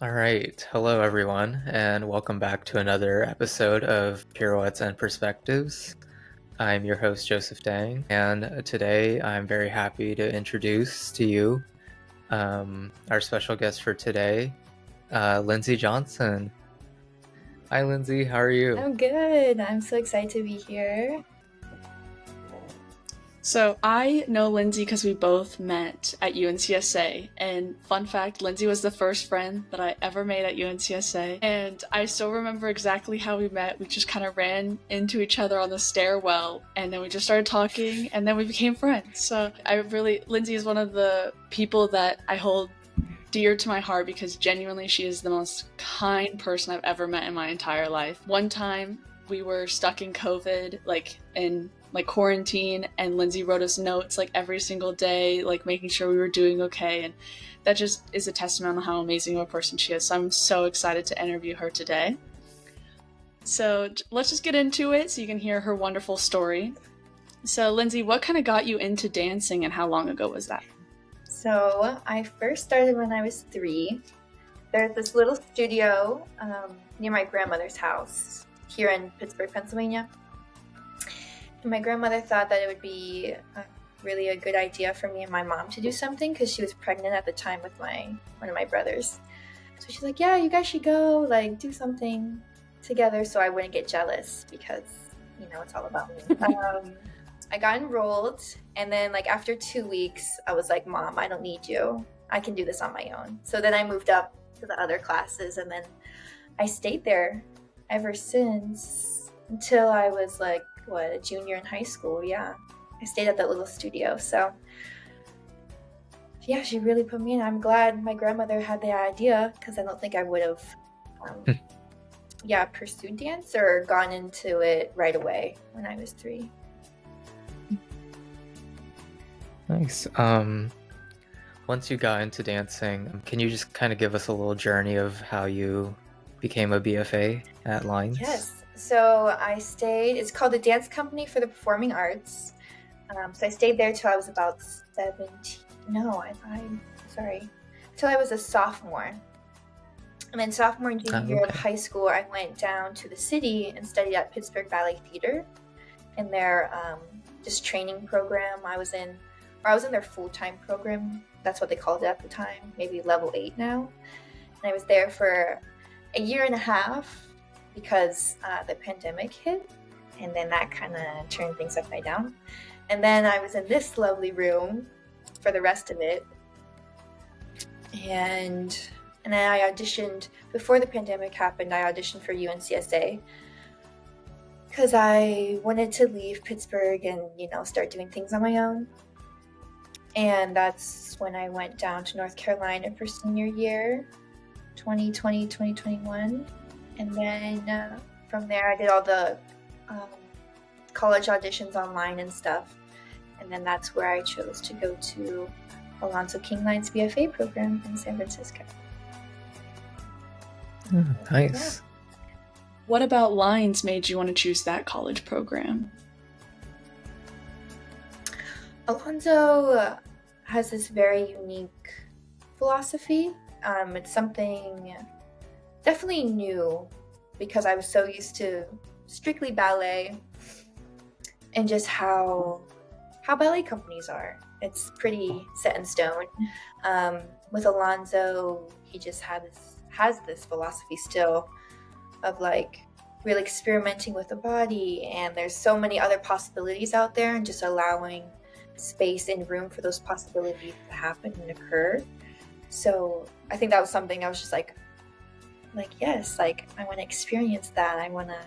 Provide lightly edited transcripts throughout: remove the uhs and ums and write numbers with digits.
All right. Hello, everyone, and welcome back to another episode of Pirouettes and Perspectives. I'm your host, Joseph Dang, and today I'm very happy to introduce to you our special guest for today, Lindsey Johnson. Hi, Lindsey. How are you? I'm good. I'm so excited to be here. So I know Lindsey because we both met at UNCSA, and fun fact, Lindsey was the first friend that I ever made at UNCSA, and I still remember exactly how we met. We just kind of ran into each other on the stairwell, and then we just started talking, and then we became friends. So Lindsey is one of the people that I hold dear to my heart because genuinely she is the most kind person I've ever met in my entire life. One time we were stuck in COVID, in quarantine, and Lindsey wrote us notes every single day, making sure we were doing okay, and that just is a testament on how amazing of a person she is. So I'm so excited to interview her today. So let's just get into it so you can hear her wonderful story. So Lindsey, what kind of got you into dancing and how long ago was that? So I first started when I was 3. There's this little studio near my grandmother's house here in Pittsburgh, Pennsylvania. And my grandmother thought that it would be really a good idea for me and my mom to do something because she was pregnant at the time with one of my brothers. So she's like, yeah, you guys should go, do something together so I wouldn't get jealous because, it's all about me. I got enrolled, and then after 2 weeks, I was like, Mom, I don't need you. I can do this on my own. So then I moved up to the other classes, and then I stayed there ever since until I was a junior in high school. Yeah, I stayed at that little studio. So yeah, she really put me in. I'm glad my grandmother had the idea because I don't think I would have pursued dance or gone into it right away when I was 3. Nice. Once you got into dancing, can you just kind of give us a little journey of how you became a BFA at Lines? Yes. So I stayed, it's called the Dance Company for the Performing Arts. So I stayed there till I was about 17. No, I'm sorry. Till I was a sophomore. And then sophomore and junior year of high school, I went down to the city and studied at Pittsburgh Ballet Theater in their just training program. I was in their full-time program. That's what they called it at the time, maybe level 8 now. And I was there for a year and a half because the pandemic hit, and then that kind of turned things upside down. And then I was in this lovely room for the rest of it. And then I auditioned, before the pandemic happened, I auditioned for UNCSA because I wanted to leave Pittsburgh and, start doing things on my own. And that's when I went down to North Carolina for senior year, 2020, 2021. And then from there, I did all the college auditions online and stuff. And then that's where I chose to go to Alonzo King Line's BFA program in San Francisco. Nice. Yeah. What about Lines made you want to choose that college program? Alonzo has this very unique philosophy. It's something definitely new because I was so used to strictly ballet and just how ballet companies are. It's pretty set in stone. With Alonzo, he just has this philosophy still of really experimenting with the body, and there's so many other possibilities out there, and just allowing space and room for those possibilities to happen and occur. So I think that was something I was just yes, I want to experience that. I want to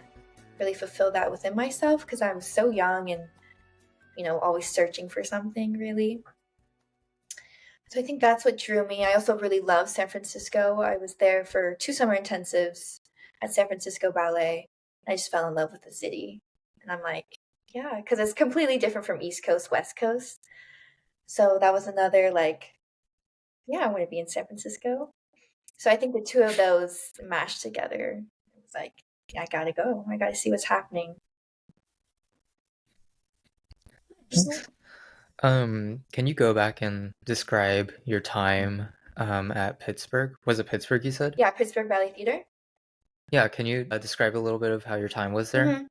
really fulfill that within myself because I'm so young and always searching for something, really. So I think that's what drew me. I also really love San Francisco. I was there for 2 summer intensives at San Francisco Ballet. I just fell in love with the city. And I'm yeah, because it's completely different from East Coast, West Coast. So that was another I want to be in San Francisco. So I think the two of those mashed together. It was yeah, I gotta go. I gotta see what's happening. Can you go back and describe your time at Pittsburgh. Was it Pittsburgh you said? Yeah, Pittsburgh Ballet Theater. Yeah, can you describe a little bit of how your time was there?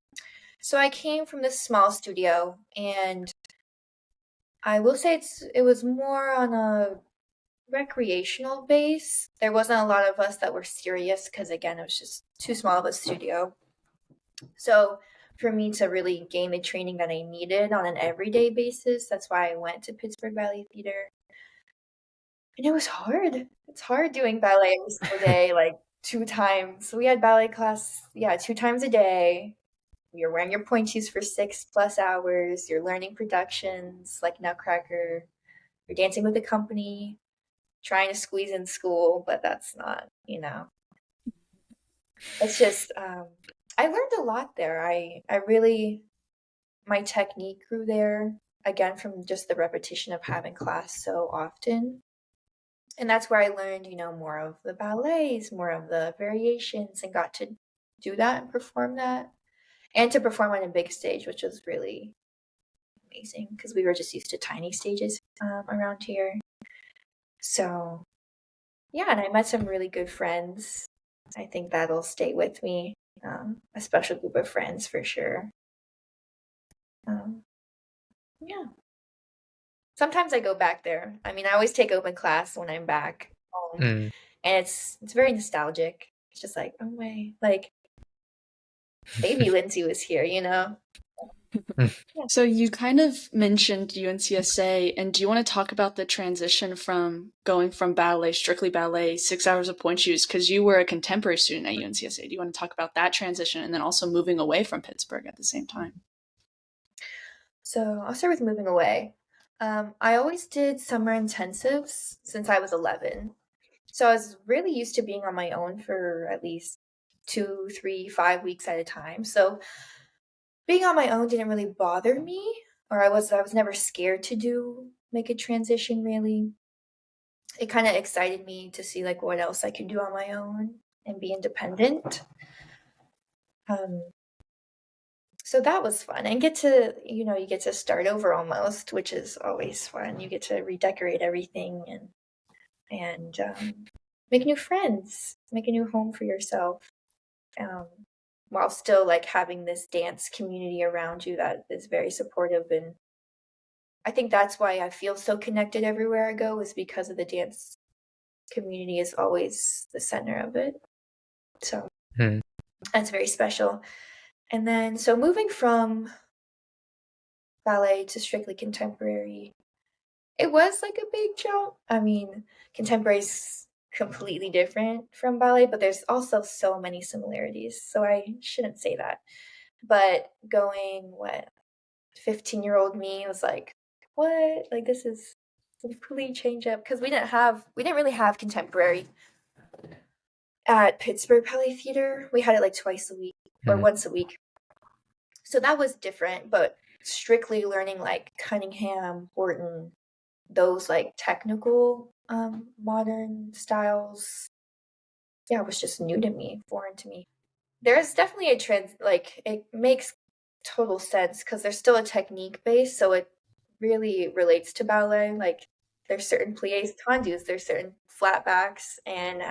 So I came from this small studio, and I will say it was more on a recreational base. There wasn't a lot of us that were serious because, again, it was just too small of a studio. So for me to really gain the training that I needed on an everyday basis, that's why I went to Pittsburgh Ballet Theater. And it was hard. It's hard doing ballet every single day, like 2 times. We had ballet class, 2 times a day. You're wearing your pointies for 6+ hours. You're learning productions like Nutcracker. You're dancing with the company, trying to squeeze in school, but that's not, it's just, I learned a lot there. I really, my technique grew there, again, from just the repetition of having class so often. And that's where I learned, more of the ballets, more of the variations, and got to do that and perform that. And to perform on a big stage, which was really amazing because we were just used to tiny stages around here. So, yeah, and I met some really good friends. I think that'll stay with me. A special group of friends for sure. Yeah. Sometimes I go back there. I mean, I always take open class when I'm back home, Mm. and it's very nostalgic. It's just like, oh my, like baby Lindsey was here, So you kind of mentioned UNCSA, and do you want to talk about the transition from going from ballet, strictly ballet, 6 hours of point shoes, because you were a contemporary student at UNCSA. Do you want to talk about that transition and then also moving away from Pittsburgh at the same time? So I'll start with moving away. I always did summer intensives since I was 11. So I was really used to being on my own for at least 2, 3, 5 weeks at a time. So being on my own didn't really bother me, or I was never scared to make a transition really. It kind of excited me to see like what else I could do on my own and be independent. So that was fun, and get to, you get to start over almost, which is always fun. You get to redecorate everything and make new friends, make a new home for yourself, while still like having this dance community around you that is very supportive. And I think that's why I feel so connected everywhere I go, is because of the dance community is always the center of it. So that's very special. And then, so moving from ballet to strictly contemporary, it was like a big jump. I mean, contemporary's completely different from ballet, but there's also so many similarities. So I shouldn't say that. But going, 15-year-old me was like, what? Like, this is a complete change up, because we didn't really have contemporary at Pittsburgh Ballet Theater. We had it like twice a week or once a week. So that was different, but strictly learning like Cunningham, Horton, those like technical modern styles, was just new to me, foreign to me. There's definitely a trend, like it makes total sense because there's still a technique base, so it really relates to ballet. Like there's certain pliés, tendus, there's certain flatbacks, and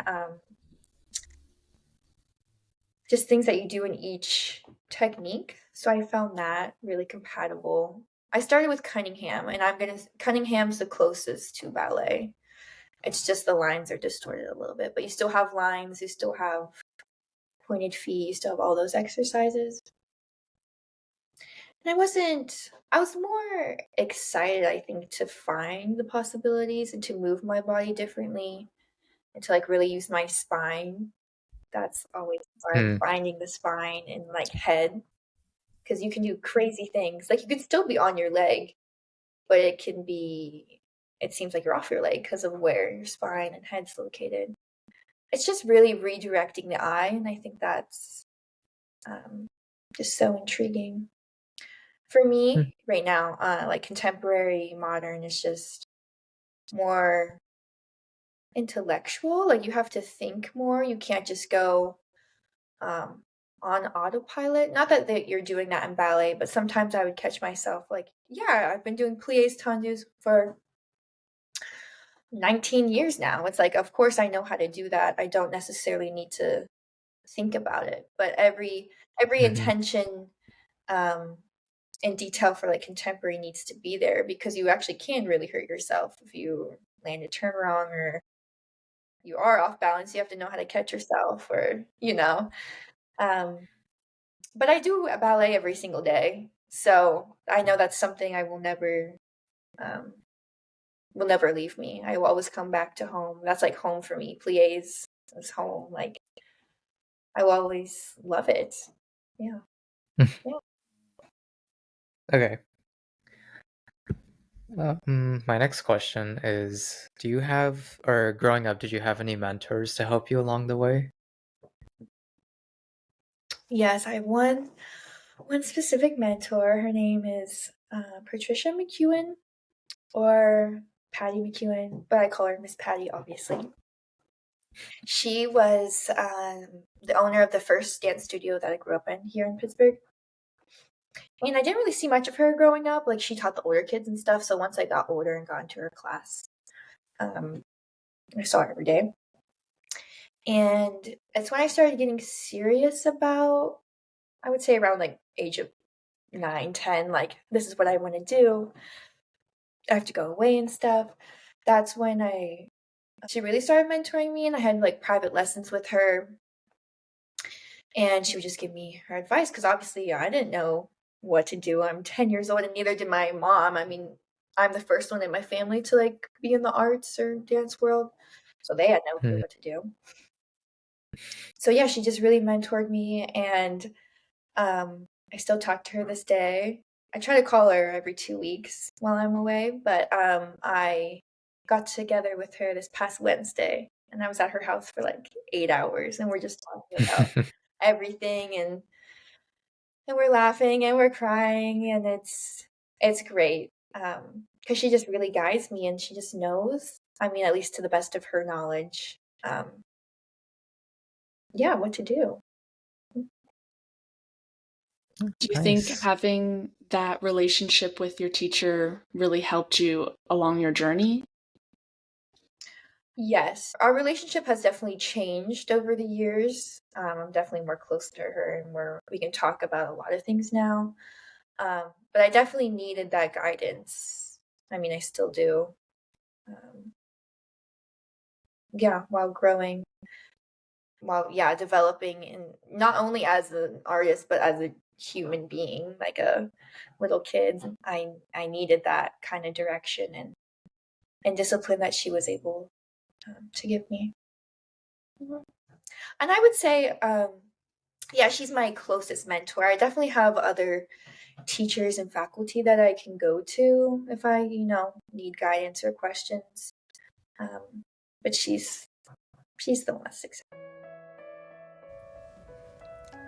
just things that you do in each technique. So I found that really compatible. I started with Cunningham, and Cunningham's the closest to ballet. It's just the lines are distorted a little bit, but you still have lines, you still have pointed feet, you still have all those exercises. And I was more excited, I think, to find the possibilities and to move my body differently and to like really use my spine. That's always hard, finding the spine and like head, because you can do crazy things. Like you can still be on your leg, but it seems like you're off your leg because of where your spine and head's located. It's just really redirecting the eye, and I think that's just so intriguing. For me right now, like contemporary modern is just more intellectual. Like you have to think more. You can't just go on autopilot. Not that you're doing that in ballet, but sometimes I would catch myself like, I've been doing pliés tendus for 19 years now. It's like, of course I know how to do that. I don't necessarily need to think about it, but every Mhm. intention um and detail for like contemporary needs to be there, because you actually can really hurt yourself if you land a turn wrong, or you are off balance. You have to know how to catch yourself, or um but I do a ballet every single day, so I know that's something I um will never leave me. I will always come back to home. That's like home for me. Plies is home. Like, I will always love it. Yeah. Yeah. Okay. My next question is, do you have, or growing up, did you have any mentors to help you along the way? Yes, I have one specific mentor. Her name is Patricia McEwen, or Patty McEwen, but I call her Miss Patty, obviously. She was the owner of the first dance studio that I grew up in here in Pittsburgh. And I didn't really see much of her growing up. Like, she taught the older kids and stuff. So once I got older and got into her class, um, I saw her every day. And it's when I started getting serious about, I would say around like age of 9, 10, like, this is what I want to do. I have to go away and stuff. That's when she really started mentoring me, and I had like private lessons with her, and she would just give me her advice, because obviously I didn't know what to do. I'm 10 years old, and neither did my mom. I mean, I'm the first one in my family to like be in the arts or dance world, so they had no clue Hmm. what to do. So yeah, she just really mentored me, and I still talk to her this day. I try to call her every 2 weeks while I'm away, but I got together with her this past Wednesday, and I was at her house for like 8 hours, and we're just talking about everything, and we're laughing and we're crying, and it's great, because she just really guides me, and she just knows. I mean, at least to the best of her knowledge, yeah, what to do. Do you think Nice. having that relationship with your teacher really helped you along your journey? Yes, our relationship has definitely changed over the years. I'm definitely more close to her, and we can talk about a lot of things now. But I definitely needed that guidance. I mean, I still do. Um, yeah, while growing, while yeah, developing, and not only as an artist but as a human being, like a little kid. I needed that kind of direction and discipline that she was able to give me. Mhm. And I would say, yeah, she's my closest mentor. I definitely have other teachers and faculty that I can go to if I, need guidance or questions. But she's the most successful.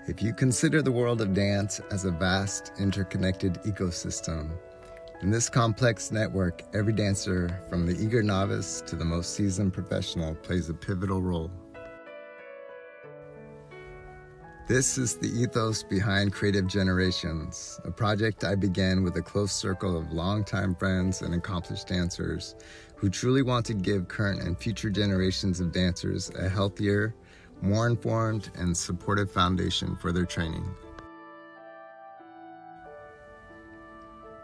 If you consider the world of dance as a vast, interconnected ecosystem, in this complex network, every dancer, from the eager novice to the most seasoned professional, plays a pivotal role. This is the ethos behind Creative Generations, a project I began with a close circle of longtime friends and accomplished dancers who truly want to give current and future generations of dancers a healthier, more informed, and supportive foundation for their training.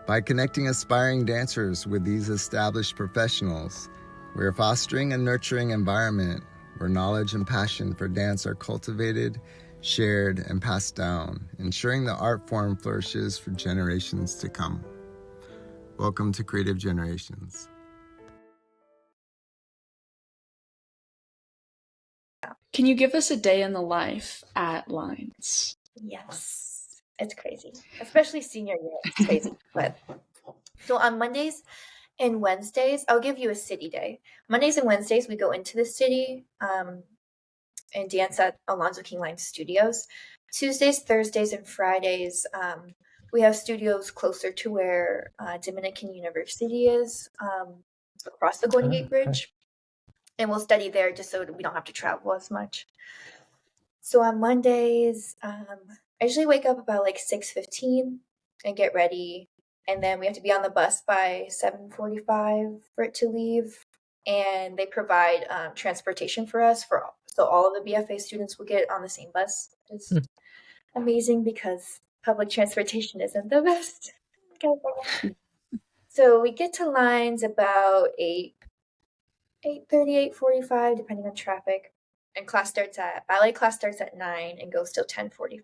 By connecting aspiring dancers with these established professionals, we are fostering a nurturing environment where knowledge and passion for dance are cultivated, shared, and passed down, ensuring the art form flourishes for generations to come. Welcome to Creative Generations. Can you give us a day in the life at Lines? Yes, it's crazy, especially senior year. It's crazy. But so on Mondays and Wednesdays, I'll give you a city day. Mondays and Wednesdays, we go into the city and dance at Alonzo King Line Studios. Tuesdays, Thursdays, and Fridays, we have studios closer to where Dominican University is, across the Golden Gate Okay. Bridge. And we'll study there just so we don't have to travel as much. So on Mondays, I usually wake up about like 6:15 and get ready, and then we have to be on the bus by 7:45 for it to leave. and they provide transportation for us so all of the BFA students will get on the same bus. It's amazing because public transportation isn't the best. So we get to lines about 8:30, 8:45, depending on traffic. And ballet class starts at 9 and goes till 10:45.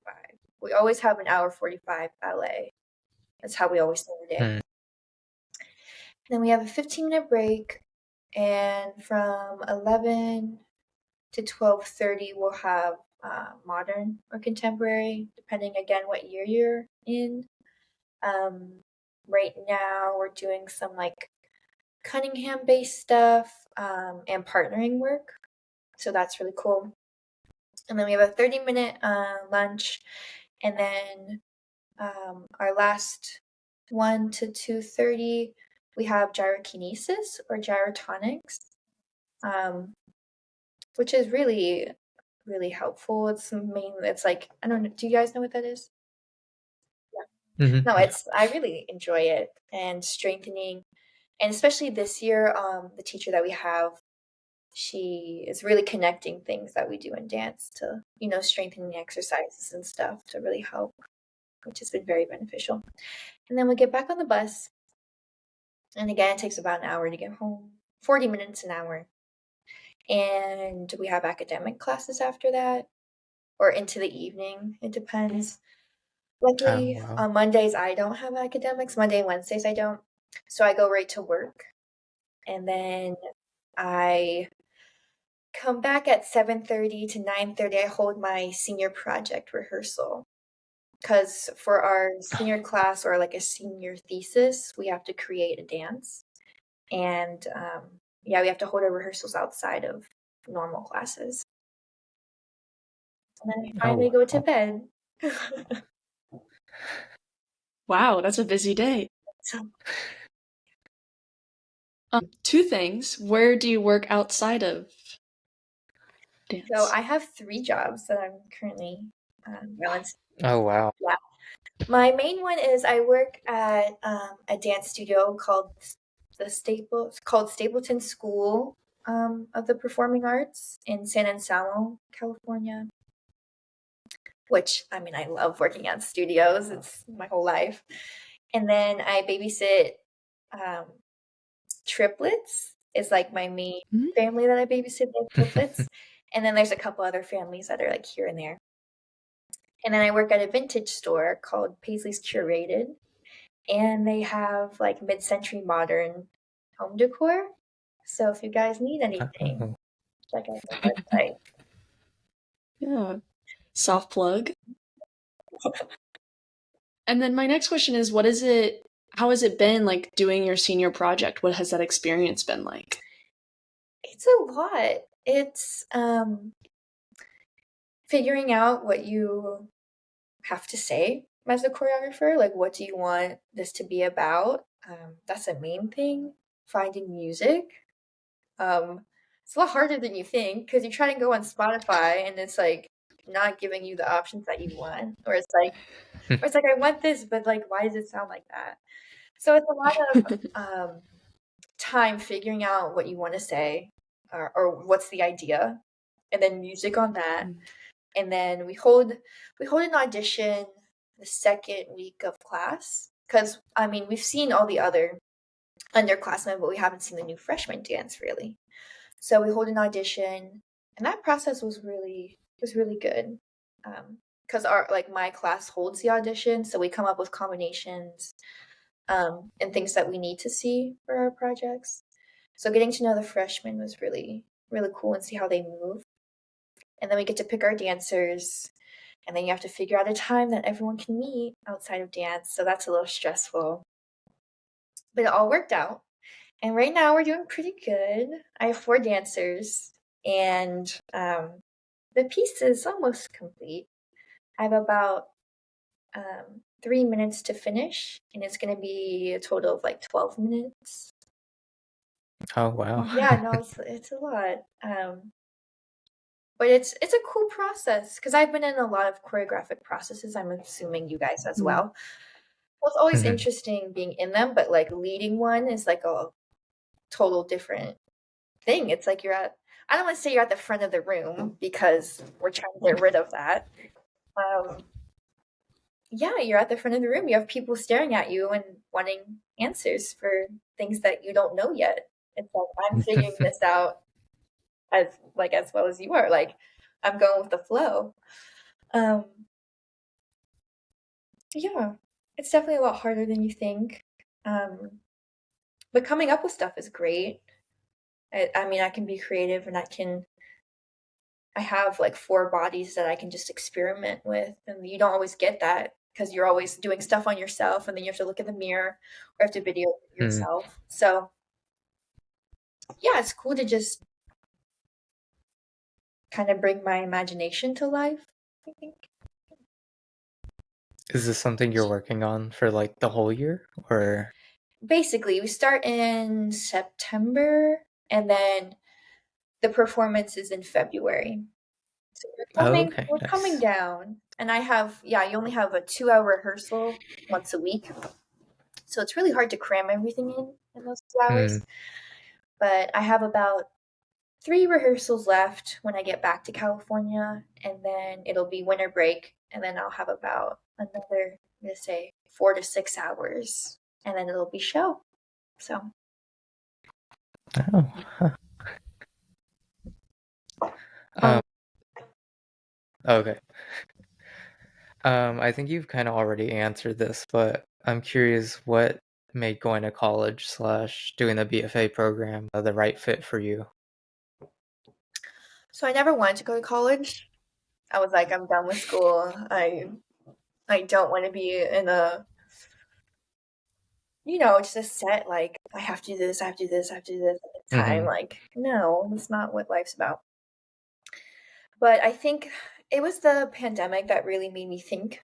We always have an hour 45 ballet. That's how we always start the day. Then we have a 15-minute break, and from 11 to 12:30 we'll have modern or contemporary, depending again what year you're in. Right now we're doing some like Cunningham-based stuff and partnering work, so that's really cool. And then we have a 30-minute lunch, and then our last 1 to 2:30 we have gyrokinesis or gyrotonics, which is really, really helpful. It's like, I don't know, do you guys know what that is? Yeah. No, I really enjoy it, and strengthening, and especially this year, the teacher that we have, she is really connecting things that we do in dance to, strengthening exercises and stuff to really help, which has been very beneficial. And then we get back on the bus, and again, it takes about an hour to get home, 40 minutes an hour. And we have academic classes after that, or into the evening. It depends. Luckily, on Mondays, I don't have academics. Monday and Wednesdays, I don't. So I go right to work. And then I come back at 7:30 to 9:30. I hold my senior project rehearsal. Because for our senior class or like a senior thesis, we have to create a dance. And we have to hold our rehearsals outside of normal classes. And then I finally go to bed. Wow, that's a busy day. Two things. Where do you work outside of dance? So I have 3 jobs that I'm currently balancing. Oh, wow. Yeah. My main one is I work at a dance studio called Stapleton School of the Performing Arts in San Anselmo, California. Which, I mean, I love working at studios. It's my whole life. And then I babysit triplets. Is like my main family that I babysit, triplets. And then there's a couple other families that are like here and there. And then I work at a vintage store called Paisley's Curated. And they have like mid-century modern home decor. So if you guys need anything, check out the website. Yeah. Soft plug. And then my next question is, how has it been like doing your senior project? What has that experience been like? It's a lot. It's figuring out what you have to say as a choreographer. Like, what do you want this to be about? That's the main thing. Finding music. It's a lot harder than you think because you try to go on Spotify and it's like not giving you the options that you want, or it's like I want this, but like, why does it sound like that? So it's a lot of time figuring out what you want to say, or what's the idea, and then music on that. And then we hold an audition the second week of class, because I mean we've seen all the other underclassmen, but we haven't seen the new freshman dance really. So we hold an audition, and that process was really good, because my class holds the audition, so we come up with combinations and things that we need to see for our projects. So getting to know the freshmen was really cool and see how they move. And then we get to pick our dancers, and then you have to figure out a time that everyone can meet outside of dance. So that's a little stressful, but it all worked out. And right now we're doing pretty good. I have 4 dancers, and the piece is almost complete. I have about 3 minutes to finish, and it's going to be a total of like 12 minutes. Oh, wow. Yeah, no, it's a lot. But it's a cool process because I've been in a lot of choreographic processes. I'm assuming you guys as well. Well, it's always interesting being in them, but like leading one is like a total different thing. It's like I don't want to say you're at the front of the room because we're trying to get rid of that. Yeah, you're at the front of the room. You have people staring at you and wanting answers for things that you don't know yet. It's like I'm figuring this out as well as you are. Like I'm going with the flow. Yeah, it's definitely a lot harder than you think. But coming up with stuff is great. I mean, I can be creative and I have like 4 bodies that I can just experiment with. And you don't always get that because you're always doing stuff on yourself and then you have to look in the mirror or have to video yourself. So yeah, it's cool to just kind of bring my imagination to life, I think. Is this something you're working on for like the whole year, or? Basically, we start in September and then the performance is in February. So Okay, we're coming nice. down. And you only have a 2-hour rehearsal once a week. So it's really hard to cram everything in those 2 hours. But I have about 3 rehearsals left when I get back to California, and then it'll be winter break, and then I'll have about another, let's say, 4 to 6 hours, and then it'll be show. So. Oh. Huh. Okay. I think you've kind of already answered this, but I'm curious what made going to college / doing the BFA program the right fit for you. So I never wanted to go to college. I was like, I'm done with school. I don't want to be in just a set, like, I have to do this, I have to do this, I have to do this at the time. Like, no, that's not what life's about. But I think it was the pandemic that really made me think.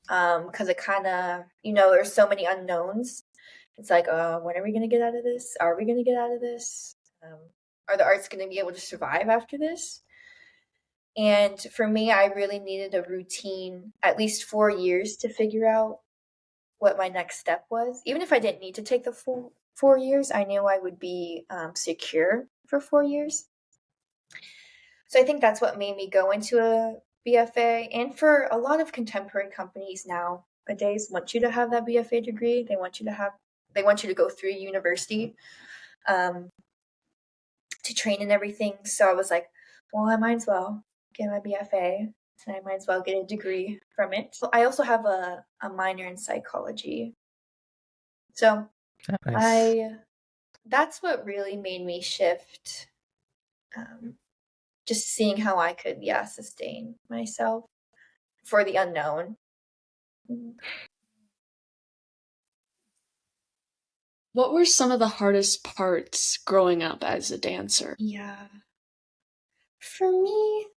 Because it kind of, there's so many unknowns. It's like, when are we going to get out of this? Are we going to get out of this? Are the arts going to be able to survive after this? And for me, I really needed a routine, at least 4 years to figure out what my next step was. Even if I didn't need to take the full 4 years, I knew I would be secure for 4 years. So I think that's what made me go into a BFA. And for a lot of contemporary companies nowadays want you to have that BFA degree. They want you to go through university to train and everything. So I was like, well, I might as well get my BFA and I might as well get a degree from it. So I also have a minor in psychology. So Nice. that's what really made me shift. Just seeing how I could, sustain myself for the unknown. What were some of the hardest parts growing up as a dancer? Yeah. For me,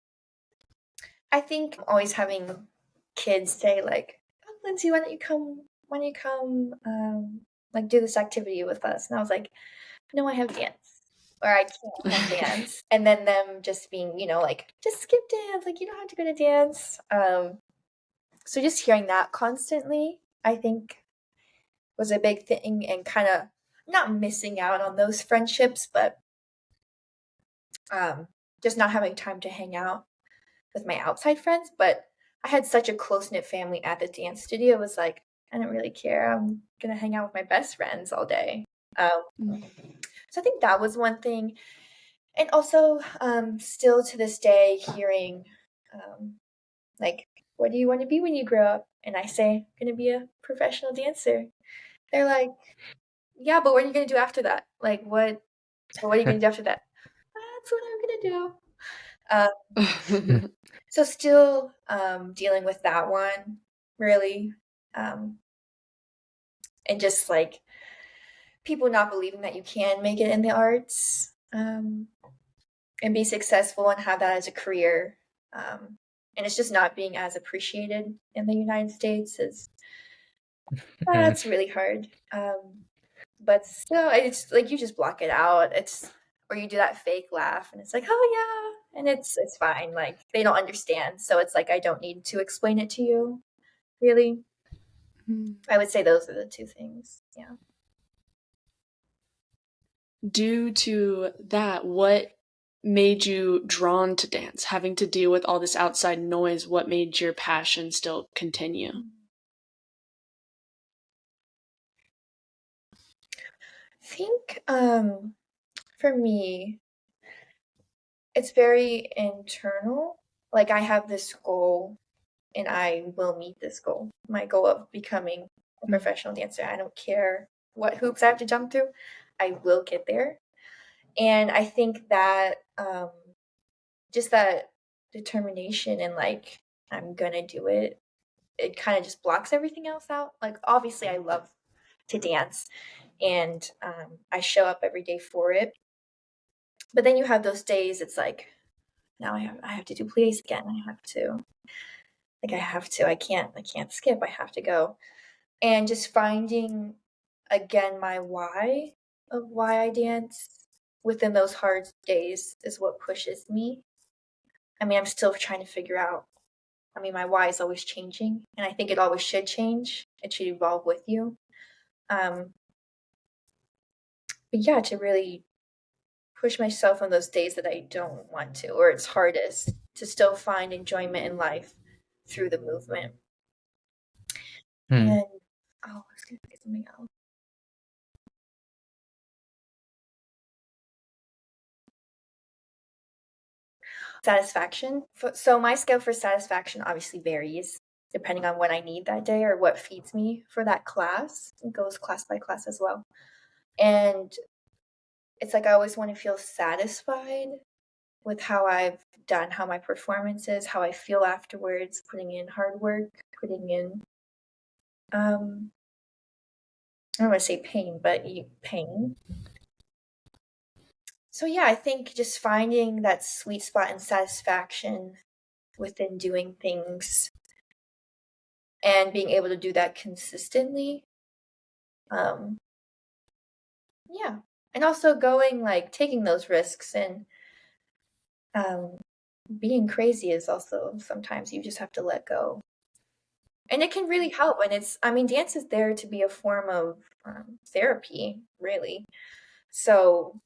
I think always having kids say like, "Oh, Lindsey, why don't you come like do this activity with us?" And I was like, "No, I have dance." Or I can't have dance. And then them just being, like, just skip dance, like you don't have to go to dance. So just hearing that constantly, I think was a big thing, and kind of not missing out on those friendships, but just not having time to hang out with my outside friends. But I had such a close-knit family at the dance studio. It was like, I don't really care. I'm going to hang out with my best friends all day. So I think that was one thing. And also, still to this day, hearing, like, what do you want to be when you grow up? And I say, I'm going to be a professional dancer. They're like, yeah, but what are you going to do after that? Like, what are you going to do after that? That's what I'm going to do. So still dealing with that one, really. And just, like, people not believing that you can make it in the arts and be successful and have that as a career. And it's just not being as appreciated in the United States. That's really hard. But still, it's like you just block it out. Or you do that fake laugh, and it's like, oh yeah, and it's fine. Like they don't understand, so it's like I don't need to explain it to you. Really, I would say those are the 2 things. Yeah. due to that, what made you drawn to dance? Having to deal with all this outside noise, what made your passion still continue? I think for me, it's very internal. Like I have this goal and I will meet this goal. My goal of becoming a professional dancer. I don't care what hoops I have to jump through. I will get there. And I think that just that determination and like I'm gonna do it, it kind of just blocks everything else out. Like obviously I love to dance and I show up every day for it. But then you have those days it's like now I have to do pliés again. I can't skip. I have to go. And just finding again my why of why I dance within those hard days is what pushes me. I mean, I'm still trying to figure out. I mean, my why is always changing, and I think it always should change. It should evolve with you. Um, but yeah, to really push myself on those days that I don't want to, or it's hardest, to still find enjoyment in life through the movement. And I was gonna say something else. Satisfaction. So my scale for satisfaction obviously varies depending on what I need that day or what feeds me for that class. It goes class by class as well. And it's like I always want to feel satisfied with how I've done, how my performance is, how I feel afterwards, putting in hard work, putting in I don't want to say pain, but pain. So yeah, I think just finding that sweet spot and satisfaction within doing things and being able to do that consistently. Yeah. And also going like taking those risks and being crazy is also sometimes you just have to let go. And it can really help. And dance is there to be a form of therapy, really. So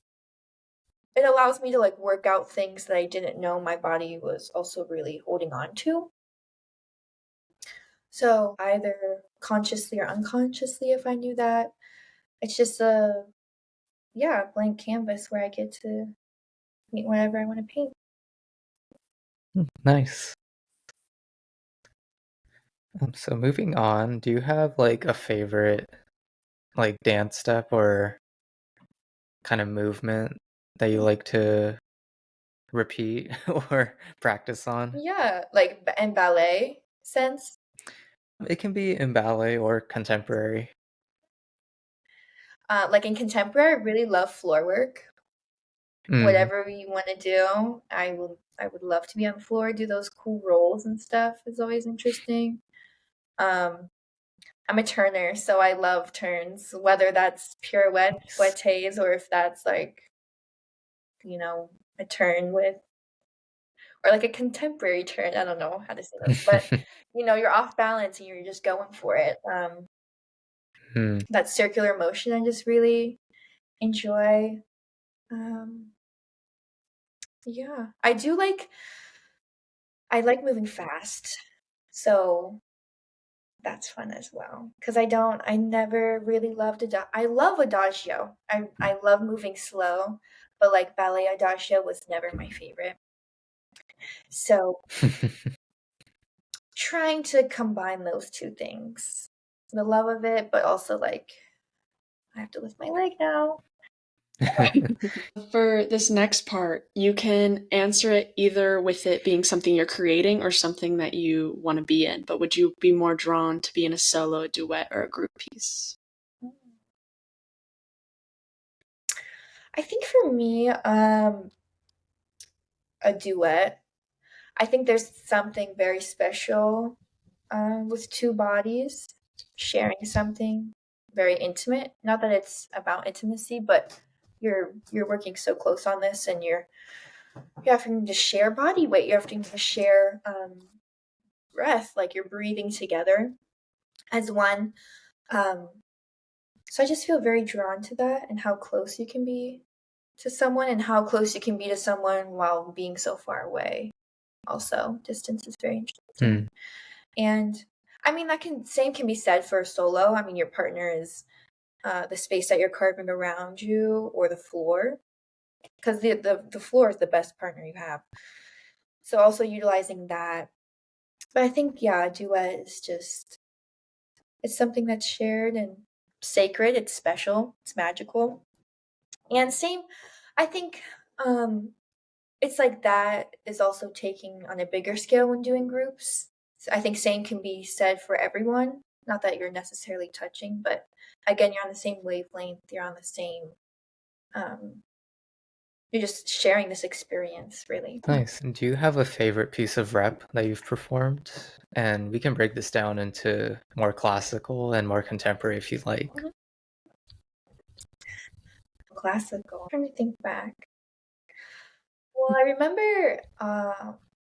it allows me to like work out things that I didn't know my body was also really holding on to. So either consciously or unconsciously, if I knew that, it's just a blank canvas where I get to paint whatever I want to paint. Nice. So moving on, do you have like a favorite like dance step or kind of movement that you like to repeat or practice on? Yeah, like in ballet sense. It can be in ballet or contemporary. Like in contemporary, I really love floor work. Whatever you want to do, I would love to be on the floor, do those cool rolls and stuff. It's always interesting. I'm a turner, so I love turns, whether that's pirouettes, fouettes, or if that's like, a turn with, or like a contemporary turn. I don't know how to say that, but you're off balance and you're just going for it. That circular motion I just really enjoy. Yeah, I like moving fast, so that's fun as well. Because I never really loved I love adagio. I love moving slow, but like ballet adagio was never my favorite. So trying to combine those two things, the love of it, but also like I have to lift my leg now. For this next part, you can answer it either with it being something you're creating or something that you want to be in. But would you be more drawn to be in a solo, a duet, or a group piece? I think for me, a duet. I think there's something very special with two bodies sharing something very intimate. Not that it's about intimacy, but you're working so close on this, and you're having to share body weight. You're having to share breath, like you're breathing together as one. So I just feel very drawn to that and how close you can be to someone and how close you can be to someone while being so far away. Also, distance is very interesting. And I mean, same can be said for a solo. I mean, your partner is the space that you're carving around you, or the floor, because the floor is the best partner you have. So also utilizing that. But I think, yeah, a duet is just, it's something that's shared and sacred. It's special. It's magical. And same, I think it's like that is also taking on a bigger scale when doing groups. So I think same can be said for everyone. Not that you're necessarily touching, but again, you're on the same wavelength. You're on the same. You're just sharing this experience, really. Nice. Do you have a favorite piece of rep that you've performed? And we can break this down into more classical and more contemporary if you like. Classical. I'm trying to think back. Well, I remember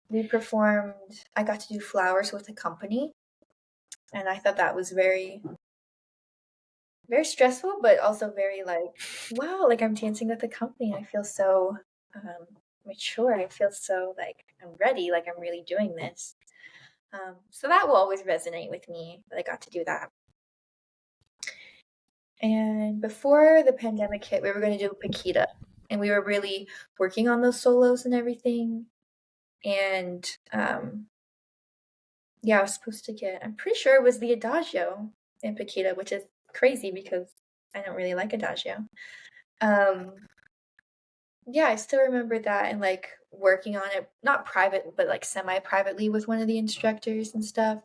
we performed. I got to do Flowers with a Company, and I thought that was very, very stressful, but also very like, wow, like I'm dancing with a company. I feel so mature. I feel so like I'm ready. Like I'm really doing this. So that will always resonate with me that I got to do that. And before the pandemic hit, we were going to do Paquita, and we were really working on those solos and everything. And yeah, I was supposed to get, I'm pretty sure it was the Adagio in Paquita, which is crazy because I don't really like Adagio. Yeah, I still remember that and like working on it, not private, but like semi-privately with one of the instructors and stuff.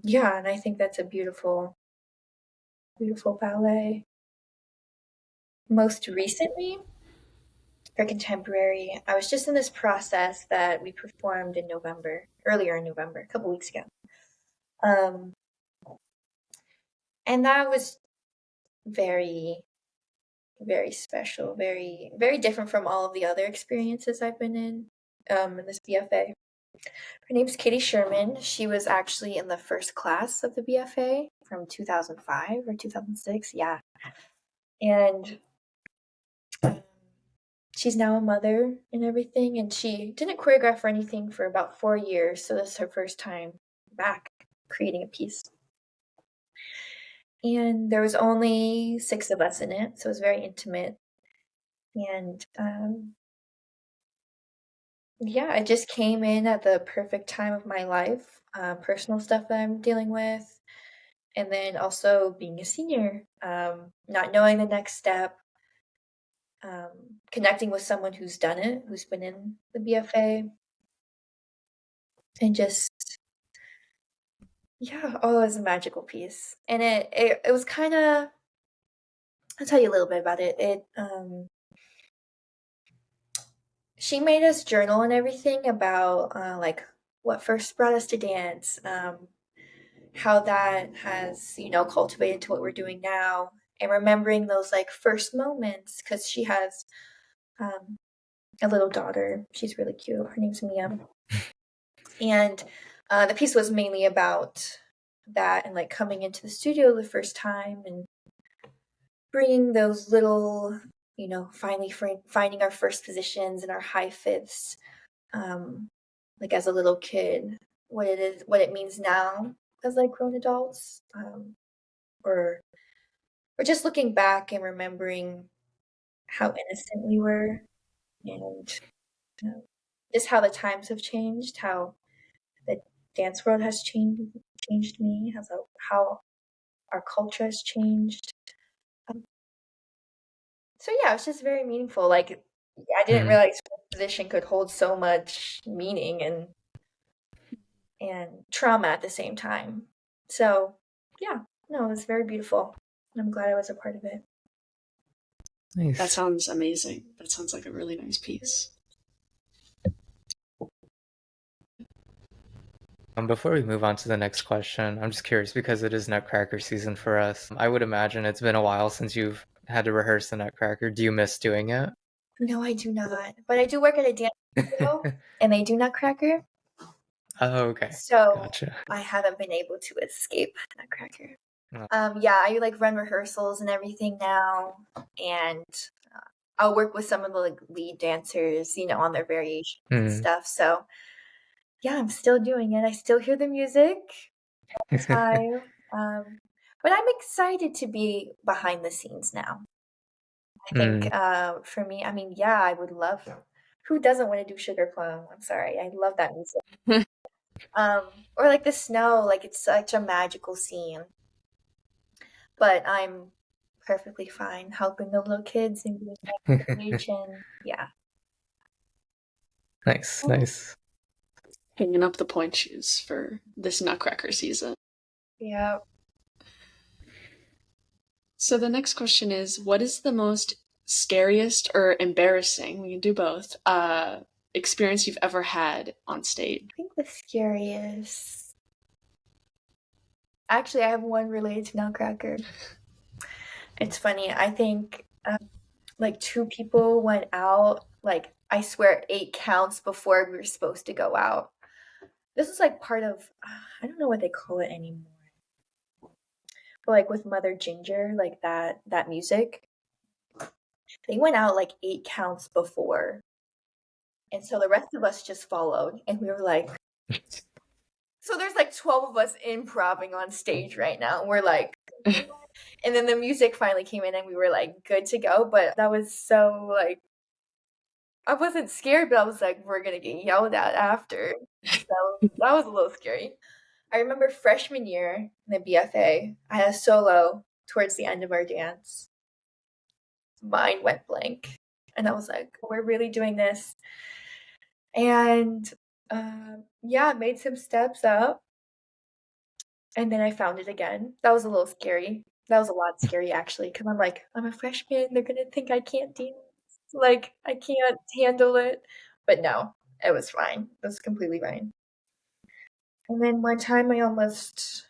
Yeah, and I think that's a beautiful, beautiful ballet. Most recently, for contemporary, I was just in this process that we performed in November, earlier in November, a couple weeks ago. And that was very, very special, very, very different from all of the other experiences I've been in this BFA. Her name's Katie Sherman. She was actually in the first class of the BFA from 2005 or 2006. Yeah. And she's now a mother and everything. And she didn't choreograph or anything for about 4 years. So this is her first time back creating a piece. And there was only 6 of us in it. So it was very intimate. And yeah, it just came in at the perfect time of my life, personal stuff that I'm dealing with, and then also being a senior, not knowing the next step, connecting with someone who's done it, who's been in the BFA, and just, yeah, oh, it was a magical piece. And it was kind of, I'll tell you a little bit about it. She made us journal and everything about like what first brought us to dance, how that has, cultivated to what we're doing now, and remembering those like first moments, because she has a little daughter. She's really cute. Her name's Mia. And the piece was mainly about that and like coming into the studio the first time and bringing those little, finally finding our first positions and our high fifths, like as a little kid, what it means now as like grown adults, or just looking back and remembering how innocent we were, and just how the times have changed, how the dance world has changed me, how our culture has changed. So yeah, it's just very meaningful. Like I didn't realize this position could hold so much meaning and trauma at the same time. So yeah, no, it was very beautiful. I'm glad I was a part of it. Nice. That sounds amazing. That sounds like a really nice piece. Before we move on to the next question, I'm just curious because it is Nutcracker season for us. I would imagine it's been a while since you've had to rehearse the Nutcracker. Do you miss doing it? No, I do not. But I do work at a dance studio, and they do Nutcracker. Oh, okay. So Gotcha. I haven't been able to escape Nutcracker. Yeah, I like run rehearsals and everything now, and I'll work with some of the like lead dancers, on their variations and stuff. So yeah, I'm still doing it. I still hear the music all the time. But I'm excited to be behind the scenes now. I think for me, I mean, yeah, I would love. Who doesn't want to do Sugar Plum? I'm sorry, I love that music. Or like the snow, like it's such a magical scene. But I'm perfectly fine helping the little kids and being on stage and yeah. Nice, Oh, nice. Hanging up the point shoes for this Nutcracker season. yeah. So the next question is, what is the most scariest or embarrassing, we can do both, experience you've ever had on stage? I think the scariest. Actually, I have one related to Nutcracker. It's funny. I think like two people went out, like I swear 8 counts before we were supposed to go out. This is like part of, I don't know what they call it anymore. But like with Mother Ginger, like that music, they went out like 8 counts before. And so the rest of us just followed and we were like, so there's like 12 of us improvising on stage right now. And we're like, and then the music finally came in and we were like good to go. But that was so like, I wasn't scared, but I was like, we're gonna get yelled at after. So that was a little scary. I remember freshman year in the BFA, I had a solo towards the end of our dance. Mind went blank. And I was like, we're really doing this. And yeah, made some steps up. And then I found it again. That was a little scary. That was a lot scary actually, because I'm like, I'm a freshman. They're gonna think I can't dance. Like I can't handle it. But no, it was fine. It was completely fine. And then one time I almost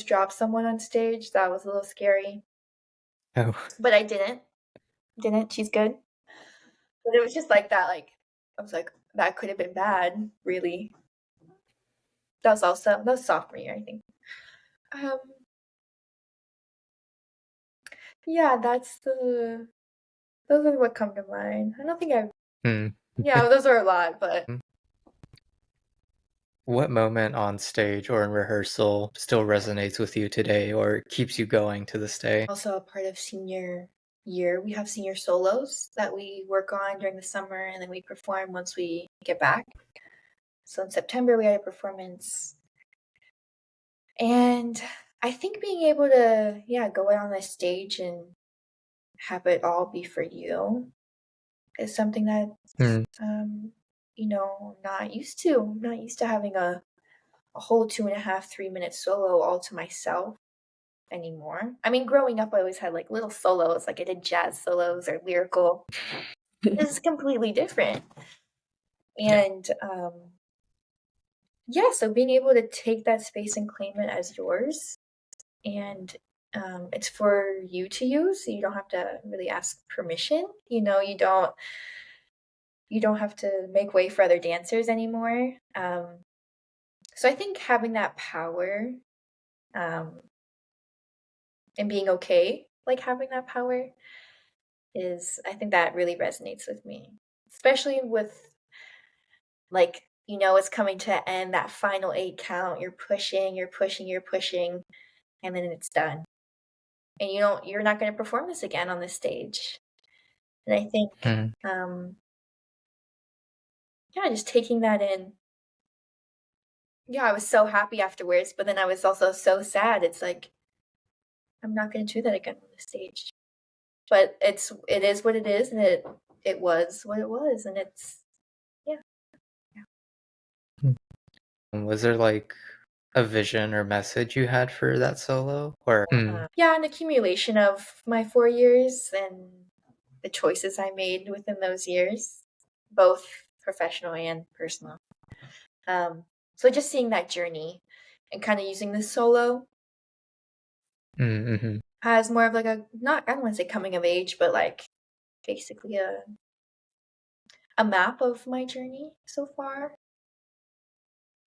dropped someone on stage. That was a little scary. Oh. But I didn't. Didn't. She's good. But it was just like that, like I was like, that could have been bad, really. That was sophomore year, I think. Um yeah, those are what come to mind. I don't think I've yeah, those are a lot, but What moment on stage or in rehearsal still resonates with you today or keeps you going to this day? also a part of senior year. We have senior solos that we work on during the summer and then we perform once we get back. So in September we had a performance. And I think being able to, yeah, go out on the stage and have it all be for you is something that not used to. I'm not used to having a whole 2.5, 3 minute solo all to myself anymore. I mean, growing up, I always had like little solos, like I did jazz solos or lyrical. This is completely different. And yeah, so being able to take that space and claim it as yours, and it's for you to use, so you don't have to really ask permission. You don't have to make way for other dancers anymore. So I think having that power um, and being okay, like having that power, I think that really resonates with me, especially with like it's coming to an end, that final 8 count. You're pushing, you're pushing, you're pushing, and then it's done, and you're not going to perform this again on this stage. And I think, yeah, just taking that in. Yeah, I was so happy afterwards, but then I was also so sad. It's like, I'm not going to do that again on the stage. But it is what it is, and it was what it was, and it's yeah. Was there like a vision or message you had for that solo? Or Yeah, an accumulation of my 4 years and the choices I made within those years, both professional and personal. So just seeing that journey and kind of using this solo as more of like I don't want to say coming of age, but like basically a map of my journey so far.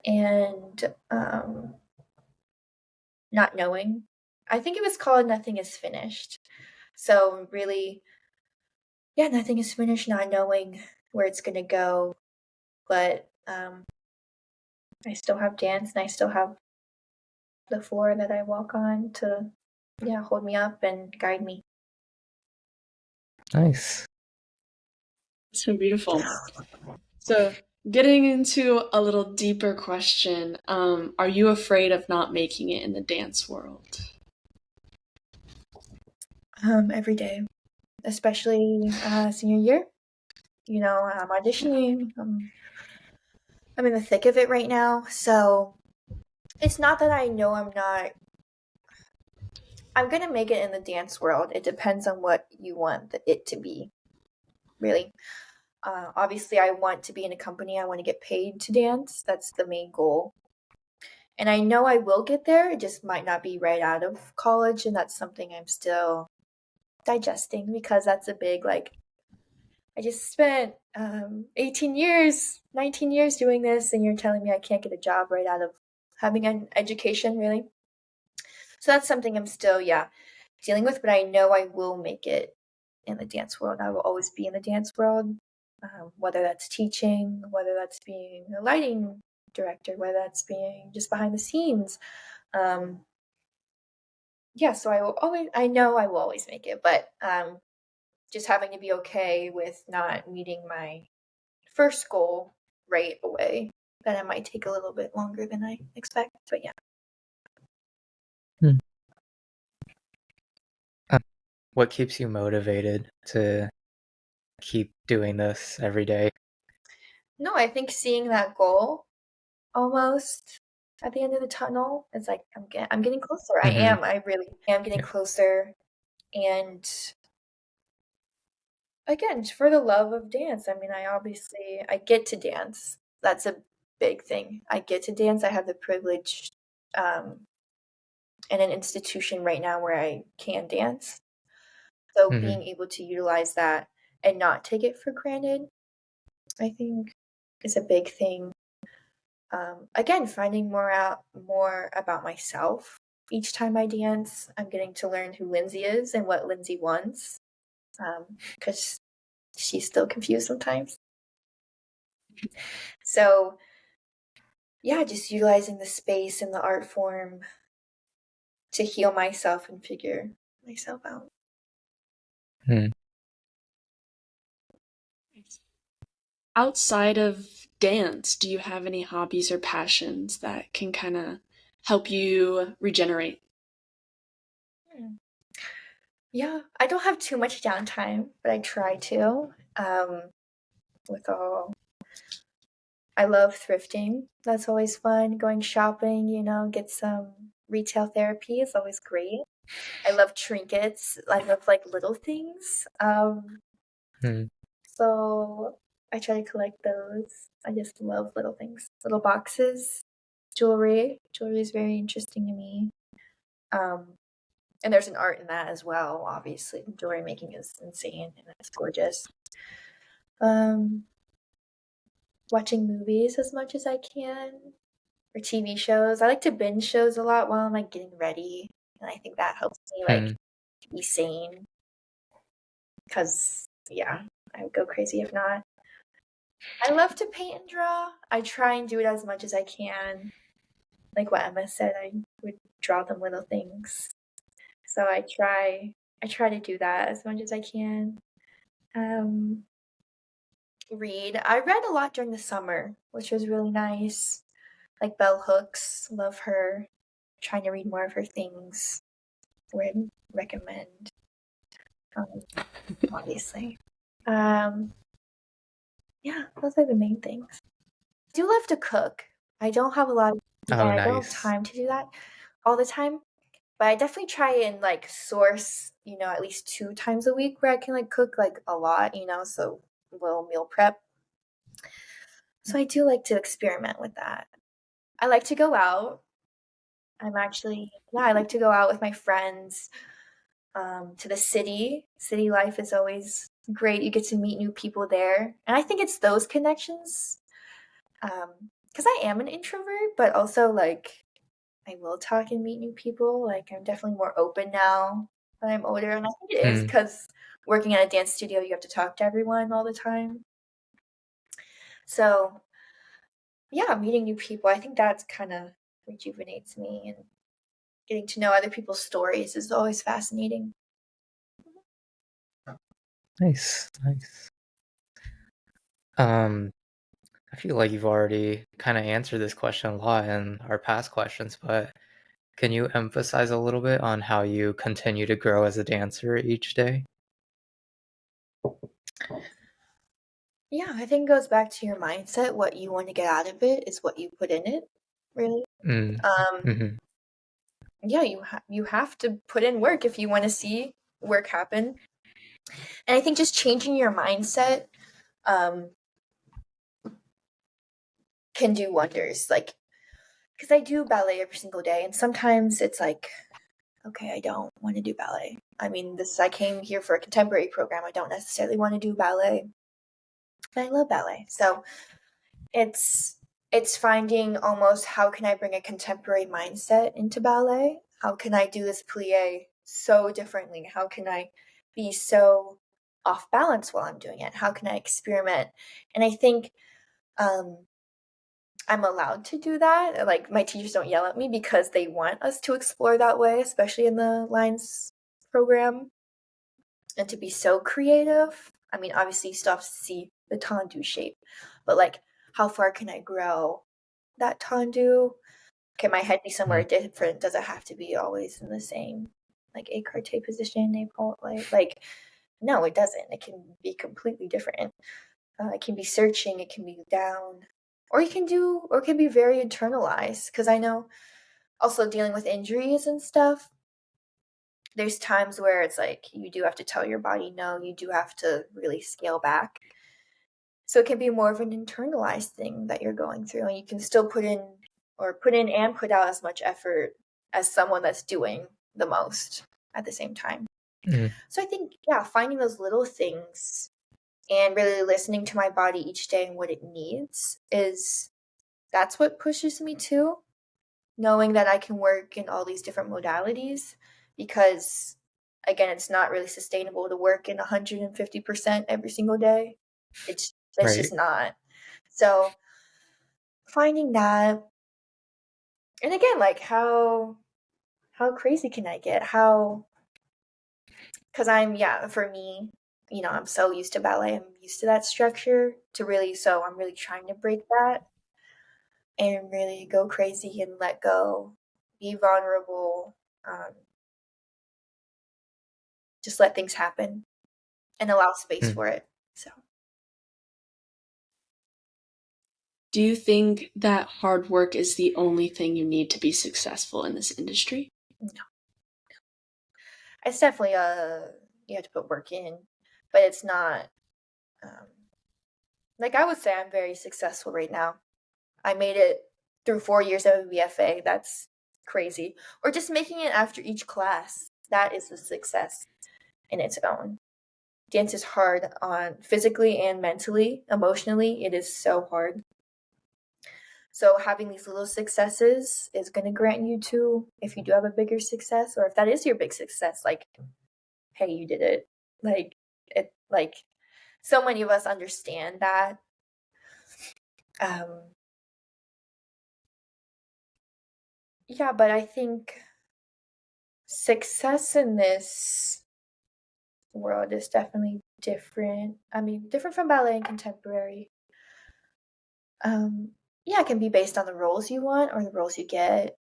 And not knowing. I think it was called Nothing is Finished. So really, yeah, nothing is finished, not knowing where it's going to go. But I still have dance, and I still have the floor that I walk on to, hold me up and guide me. Nice. So beautiful. So, getting into a little deeper question, are you afraid of not making it in the dance world? Every day, especially senior year. I'm auditioning. I'm in the thick of it right now, so it's not that I know I'm gonna make it in the dance world. It depends on what you want it to be, really. Obviously, I want to be in a company. I want to get paid to dance. That's the main goal. And I know I will get there. It just might not be right out of college, and that's something I'm still digesting because that's a big, I just spent 18 years, 19 years doing this, and you're telling me I can't get a job right out of having an education, really? So that's something I'm still, dealing with, but I know I will make it in the dance world. I will always be in the dance world, whether that's teaching, whether that's being a lighting director, whether that's being just behind the scenes. So I know I will always make it, but just having to be okay with not meeting my first goal right away. That it might take a little bit longer than I expect, but yeah. What keeps you motivated to keep doing this every day? No, I think seeing that goal almost at the end of the tunnel, it's like I'm getting closer. I really am getting closer. And again, for the love of dance. I mean, I get to dance. That's a big thing. I get to dance. I have the privilege in an institution right now where I can dance. So being able to utilize that and not take it for granted, I think is a big thing. Again, finding more about myself. Each time I dance, I'm getting to learn who Lindsey is and what Lindsey wants, because she's still confused sometimes. So, just utilizing the space and the art form to heal myself and figure myself out. Outside of dance, do you have any hobbies or passions that can kind of help you regenerate? Yeah, I don't have too much downtime, but I try to. I love thrifting. That's always fun. Going shopping, get some retail therapy is always great. I love trinkets. I love little things. So I try to collect those. I just love little things, little boxes, jewelry. Jewelry is very interesting to me. And there's an art in that as well. Obviously, jewelry making is insane and it's gorgeous. Watching movies as much as I can, or TV shows. I like to binge shows a lot while I'm getting ready, and I think that helps me be sane. Because I would go crazy if not. I love to paint and draw. I try and do it as much as I can. Like what Emma said, I would draw them little things. So I try to do that as much as I can. Read. I read a lot during the summer, which was really nice. Like Bell Hooks, love her. Trying to read more of her things. Would recommend. Obviously. Those are the main things. I do love to cook. I don't have a lot of I don't have time to do that all the time. But I definitely try and source, at least 2 times a week where I can cook a lot, so a little meal prep. So I do like to experiment with that. I like to go out. I like to go out with my friends to the city. City life is always great. You get to meet new people there. And I think it's those connections. Because I am an introvert, but also I will talk and meet new people. Like, I'm definitely more open now that I'm older, and I think it is because working at a dance studio, you have to talk to everyone all the time. So, yeah, meeting new people, I think that's kind of rejuvenates me, and getting to know other people's stories is always fascinating. Nice. I feel like you've already kind of answered this question a lot in our past questions, but can you emphasize a little bit on how you continue to grow as a dancer each day? Yeah, I think it goes back to your mindset. What you want to get out of it is what you put in it, really. Mm-hmm. Yeah, you have to put in work if you want to see work happen. And I think just changing your mindset can do wonders. Like, because I do ballet every single day, and sometimes it's like, okay, I don't want to do ballet. I mean, I came here for a contemporary program. I don't necessarily want to do ballet, but I love ballet. So it's finding almost how can I bring a contemporary mindset into ballet? How can I do this plie so differently? How can I be so off balance while I'm doing it? How can I experiment? And I think I'm allowed to do that. Like, my teachers don't yell at me because they want us to explore that way, especially in the lines program, and to be so creative. I mean, obviously you still have to see the tendu shape, but like, how far can I grow that tendu? Can my head be somewhere different? Does it have to be always in the same, like, écarté position, like, no, it doesn't. It can be completely different. It can be searching, it can be down, or it can be very internalized. Because I know also dealing with injuries and stuff, there's times where it's like you do have to tell your body no, you do have to really scale back. So it can be more of an internalized thing that you're going through, and you can still put in and put out as much effort as someone that's doing the most at the same time. So I think, yeah, finding those little things and really listening to my body each day and what it needs that's what pushes me too. Knowing that I can work in all these different modalities, because again, it's not really sustainable to work in 150% every single day. It's just not. So finding that, and again, like, how crazy can I get? Because for me, I'm so used to ballet. I'm used to that structure so I'm really trying to break that and really go crazy and let go, be vulnerable, just let things happen and allow space for it. So, do you think that hard work is the only thing you need to be successful in this industry? No. It's definitely you have to put work in, but it's not. Like, I would say I'm very successful right now. I made it through 4 years of a BFA. That's crazy. Or just making it after each class. That is a success in its own. Dance is hard on physically and mentally, emotionally. It is so hard. So having these little successes is going to grant you to, if you do have a bigger success, or if that is your big success, like, hey, you did it. Like, so many of us understand that. Yeah, but I think success in this world is definitely different. I mean, different from ballet and contemporary. Yeah, it can be based on the roles you want or the roles you get.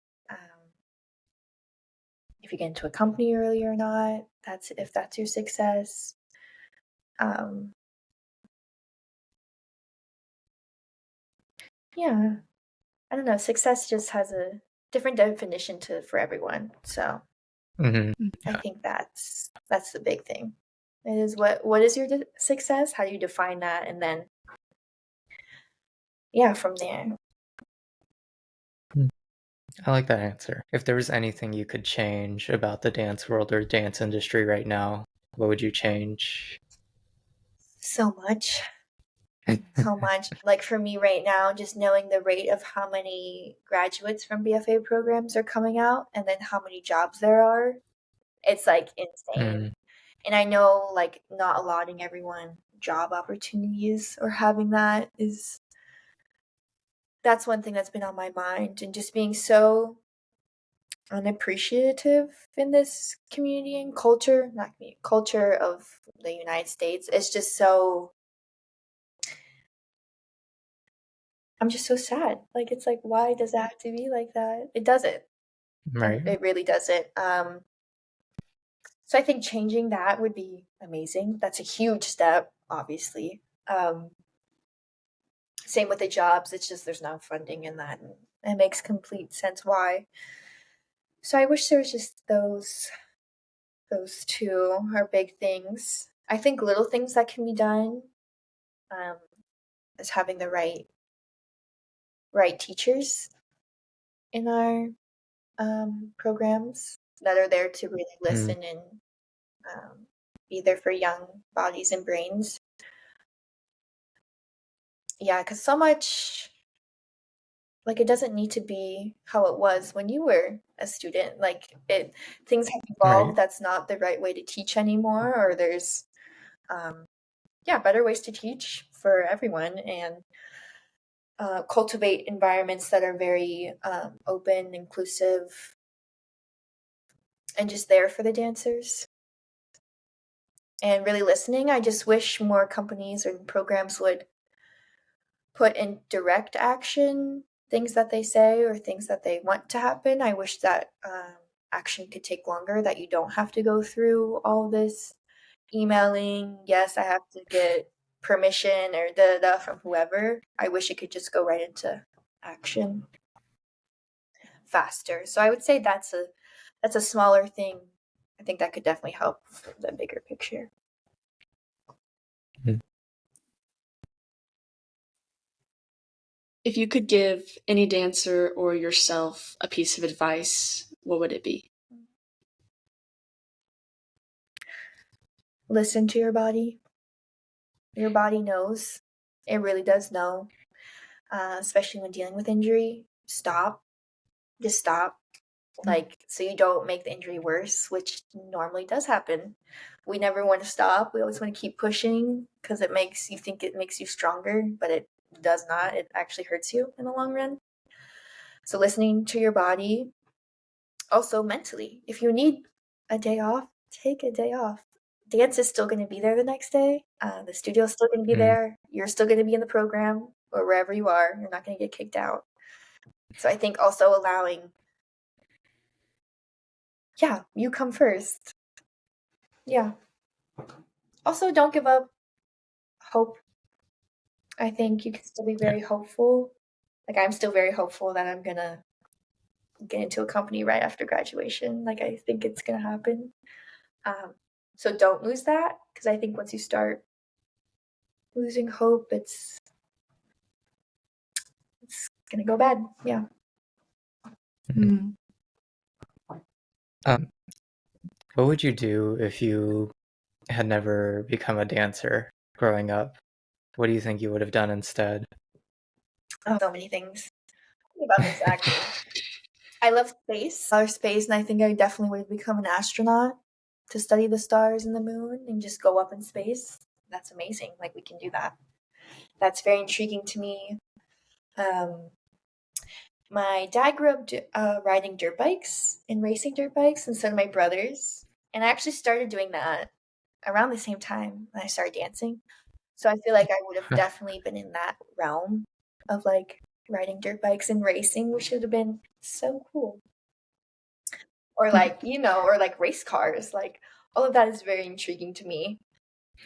If you get into a company early or not, if that's your success. Yeah, I don't know. Success just has a different definition for everyone. So I think that's the big thing. It is what is your success? How do you define that? And then, yeah, from there. I like that answer. If there was anything you could change about the dance world or dance industry right now, what would you change? So much. so much. Like for me right now, just knowing the rate of how many graduates from BFA programs are coming out and then how many jobs there are, it's like insane. And I know like not allotting everyone job opportunities or having that's one thing that's been on my mind, and just being so unappreciative in this community and culture, not community, culture of the United States. It's just so, I'm just so sad. Like, it's like, why does it have to be like that? It doesn't. Right. It really doesn't. So I think changing that would be amazing. That's a huge step, obviously. Same with the jobs. It's just there's no funding in that. And it makes complete sense why. So I wish there was just those two are big things. I think little things that can be done is having the right teachers in our programs that are there to really listen and be there for young bodies and brains. Yeah, because so much, like, it doesn't need to be how it was when you were a student. Like, things have evolved. Right. That's not the right way to teach anymore, or there's better ways to teach for everyone, and cultivate environments that are very open, inclusive, and just there for the dancers. And really listening. I just wish more companies or programs would put in direct action things that they say or things that they want to happen. I wish that action could take longer, that you don't have to go through all this emailing. Yes, I have to get permission or from whoever. I wish it could just go right into action faster. So I would say that's a smaller thing. I think that could definitely help the bigger picture. If you could give any dancer or yourself a piece of advice, what would it be? Listen to your body. Your body knows. It really does know, especially when dealing with injury. Stop. Just stop. Like, so you don't make the injury worse, which normally does happen. We never want to stop. We always want to keep pushing because it makes you stronger, but it does not. It actually hurts you in the long run. So listening to your body. Also mentally, if you need a day off, take a day off. Dance is still going to be there the next day. The studio is still going to be there. You're still going to be in the program or wherever you are. You're not going to get kicked out. So I think also allowing, you come first. Yeah. Also, don't give up hope. I think you can still be very hopeful. Like, I'm still very hopeful that I'm going to get into a company right after graduation. Like, I think it's going to happen. So don't lose that, because I think once you start losing hope, it's gonna go bad. Yeah. Mm. What would you do if you had never become a dancer growing up? What do you think you would have done instead? Oh, so many things about this actually. I love space. And I think I definitely would have become an astronaut to study the stars and the moon and just go up in space. That's amazing. Like, we can do that. That's very intriguing to me. My dad grew up riding dirt bikes and racing dirt bikes, and so did my brothers. And I actually started doing that around the same time when I started dancing. So I feel like I would have definitely been in that realm of like riding dirt bikes and racing, which would have been so cool. Or like, or like race cars. Like, all of that is very intriguing to me.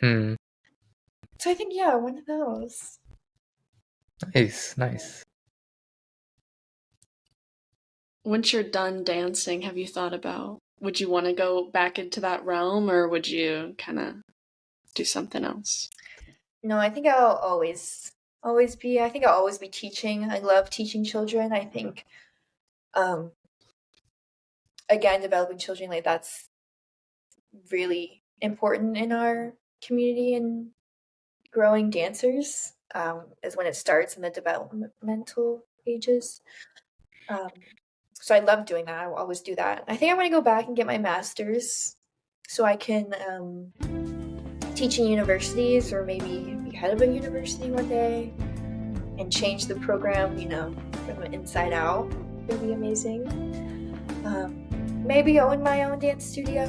So I think, one of those. Nice. Once you're done dancing, have you thought about, would you want to go back into that realm, or would you kind of do something else? No, I think I'll always be teaching. I love teaching children. I think, again, developing children, like, that's really important in our community and growing dancers. is when it starts in the developmental ages. So I love doing that. I will always do that. I think I want to go back and get my master's so I can teach in universities or maybe be head of a university one day and change the program, from the inside out. It would be amazing. Maybe own my own dance studio.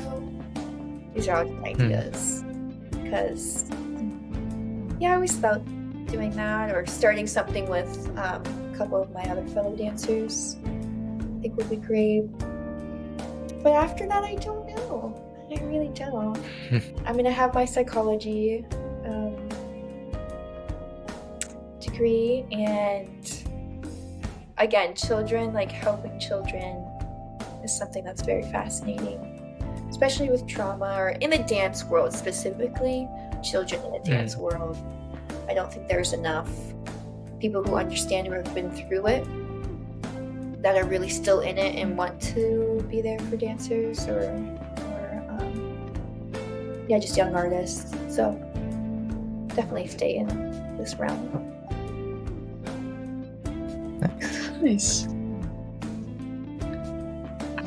These are all just ideas. Because, I always thought doing that or starting something with a couple of my other fellow dancers I think would be great. But after that, I don't know. I really don't. I'm going to have my psychology degree, and again, children, like helping children is something that's very fascinating, especially with trauma or in the dance world specifically, children in the dance world. I don't think there's enough people who understand or have been through it that are really still in it and want to be there for dancers or just young artists. So definitely stay in this realm. Nice.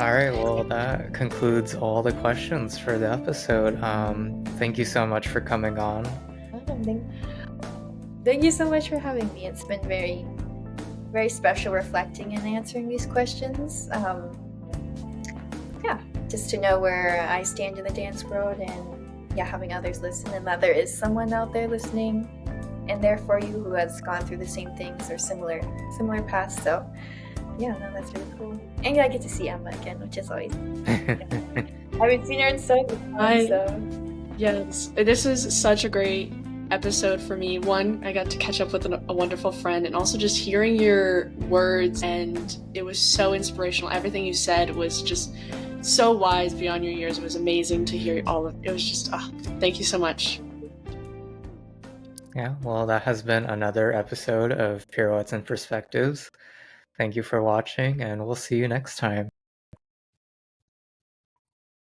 All right, well, that concludes all the questions for the episode. Thank you so much for coming on. Thank you so much for having me. It's been very, very special reflecting and answering these questions. Just to know where I stand in the dance world and having others listen and that there is someone out there listening and there for you who has gone through the same things or similar paths. So that's really cool. And I get to see Emma again, which is always I haven't seen her in so long. Yes, this is such a great episode for me. One, I got to catch up with a wonderful friend, and also just hearing your words, and it was so inspirational. Everything you said was just so wise beyond your years. It was amazing to hear all of it. Was just thank you so much. Yeah, well, that has been another episode of Pirouettes and Perspectives. Thank you for watching, and we'll see you next time.